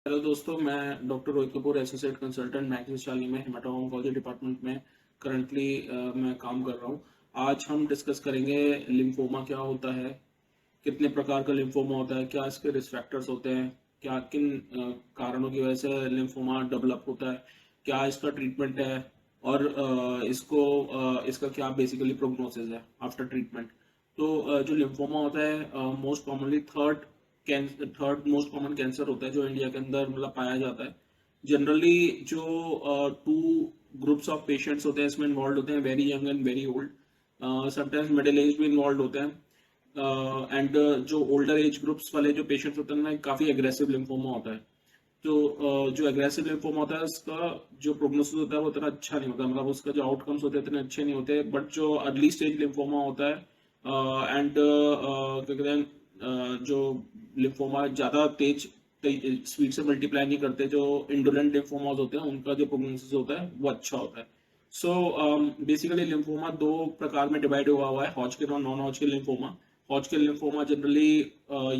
Hello दोस्तों, मैं doctor Rohit Kapoor, associate consultant max Vaishali में हेमाटोमा ऑन्कोलॉजी डिपार्टमेंट में करंटली मैं काम कर रहा हूँ। आज हम डिस्कस करेंगे लिम्फोमा क्या होता है, कितने प्रकार का लिम्फोमा होता है, क्या इसके रिस्क फैक्टर्स होते हैं, क्या किन कारणों की वजह से लिम्फोमा डेवलप होता है, क्या इसका ट्रीटमेंट है और इसका क्या बेसिकली प्रोग्नोसिस है आफ्टर ट्रीटमेंट। तो जो लिम्फोमा होता है most commonly third most common cancer होता है जो इंडिया के अंदर मतलब पाया जाता है। जनरली जो टू ग्रुप्स ऑफ पेशेंट्स होते हैं इसमें इन्वॉल्व होते हैं, very young and very old. Sometimes middle age भी इन्वॉल्व होते हैं एंड जो ओल्डर एज ग्रुप्स वाले जो पेशेंट्स होते हैं ना, काफ़ी एग्रेसिव लिम्फोमा होता है। तो जो एग्रेसिव लिम्फोमा होता है उसका जो प्रोग्नोसिस होता है वो इतना अच्छा नहीं होता, मतलब उसका जो आउटकम्स होते हैं इतने अच्छे नहीं होते। बट जो अर्ली स्टेज लिम्फोमा होता है एंड क्या कहते हैं जो लिम्फोमा ज़्यादा तेज स्पीड से मल्टीप्लाई नहीं करते, जो इंडोलेंट लिम्फोमास होते हैं उनका जो प्रोग्नोसिस होता है वो अच्छा होता है। सो बेसिकली लिम्फोमा दो प्रकार में डिवाइड हुआ है, हॉजकिन और non Hodgkin lymphoma. Hodgkin lymphoma generally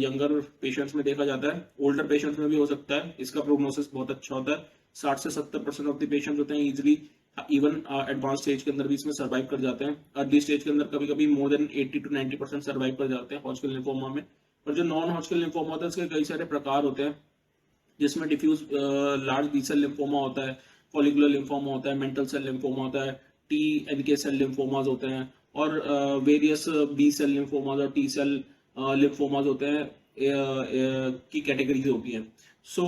younger patients में देखा जाता है, ओल्डर पेशेंट्स में भी हो सकता है। इसका प्रोग्नोसिस बहुत अच्छा होता है, 60 से 70% ऑफ द पेशेंट्स होते हैं इजिली, इवन एडवांस स्टेज के अंदर भी इसमें सर्वाइव कर जाते हैं। अर्ली स्टेज के अंदर कभी कभी मोर देन 80 to 90% सर्वाइव कर जाते हैं हॉजकिन लिम्फोमा में। और जो नॉन हॉजकिन लिम्फोमा होता है इसके कई सारे प्रकार होते हैं, जिसमें diffuse large B cell lymphoma होता है, फॉलिकुलर लिम्फोमा होता है, मेंटल सेल लिम्फोमा होता है, टी एनके सेल लिम्फोमास होते हैं और वेरियस बी सेल लिम्फोमास और टी सेल लिम्फोमास होते हैं की कैटेगरीज होती हैं। सो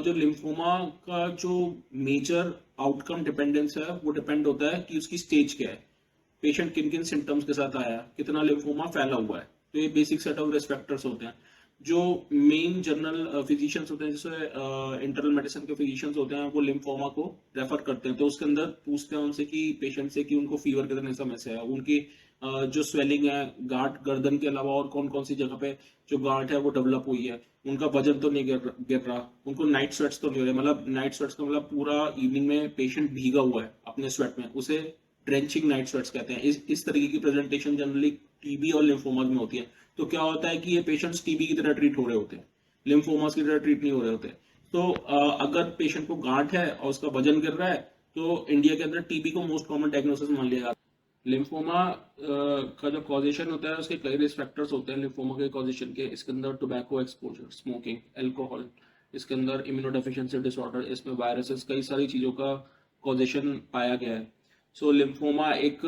जो लिम्फोमा का जो मेजर आउटकम डिपेंडेंस है वो डिपेंड होता है कि उसकी स्टेज क्या है, पेशेंट किन किन सिम्टम्स के साथ आया, कितना लिम्फोमा फैला हुआ है। तो ये basic set of risk factors होते हैं। जो मेन जनरल फिजिशियंस होते हैं, जैसे इंटरनल मेडिसिन के फिजिशियंस होते हैं, वो लिम्फोमा को रेफर करते हैं। तो उसके अंदर पूछते हैं उनसे कि पेशेंट से कि उनको फीवर कितने समय से है, उनकी जो स्वेलिंग है गांठ गर्दन के अलावा और कौन कौन सी जगह पे जो गांठ है वो डेवलप हुई है, उनका वजन तो नहीं गिर रहा, उनको नाइट स्वेट्स तो नहीं हो रहे। मतलब नाइट स्वेट्स का मतलब पूरा इवनिंग में पेशेंट भीगा हुआ है अपने स्वेट में, उसे ड्रेंचिंग नाइट स्वेट्स कहते हैं। इस तरीके की प्रेजेंटेशन जनरली टीबी और लिम्फोमास में होती है। तो क्या होता है कि ये पेशेंट्स टीबी की तरह ट्रीट हो रहे होते हैं, लिम्फोमास की तरह ट्रीट नहीं हो रहे होते। तो अगर पेशेंट को गांठ है और उसका वजन गिर रहा है तो इंडिया के अंदर टीबी को मोस्ट कॉमन डायग्नोसिस मान लिया जाता है। लिम्फोमा का जो कॉजेशन होता है उसके कई रिस्क फैक्टर्स होते हैं लिम्फोमा के कॉजेशन के। इसके अंदर टोबैको एक्सपोजर, स्मोकिंग, अल्कोहल, इसके अंदर इम्यूनोडेफिशिएंसी डिसऑर्डर, इसमें वायरसेस, कई सारी चीज़ों का कॉजेशन पाया गया है। सो लिम्फोमा एक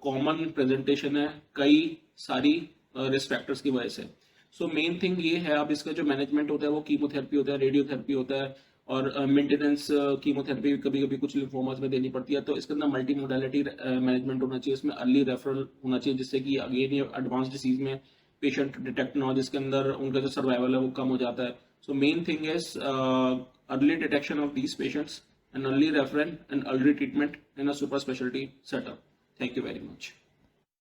कॉमन प्रेजेंटेशन है कई सारी रिस्क फैक्टर्स की वजह से। सो मेन थिंग ये है, अब इसका जो मैनेजमेंट होता है वो कीमोथेरेपी होता है, रेडियोथेरेपी होता है और मेंटेनेंस कीमोथेरेपी कभी कभी कुछ लिम्फोमास में देनी पड़ती है। तो इसके अंदर मल्टी मोडालिटी मैनेजमेंट होना चाहिए, इसमें अर्ली रेफरल होना चाहिए जिससे कि अगेन ये एडवांस डिसीज में पेशेंट डिटेक्ट ना हो, जिसके अंदर उनका जो सर्वाइवल है वो कम हो जाता है। So main thing is early detection of these patients and early reference and early treatment in a super specialty setup. Thank you very much.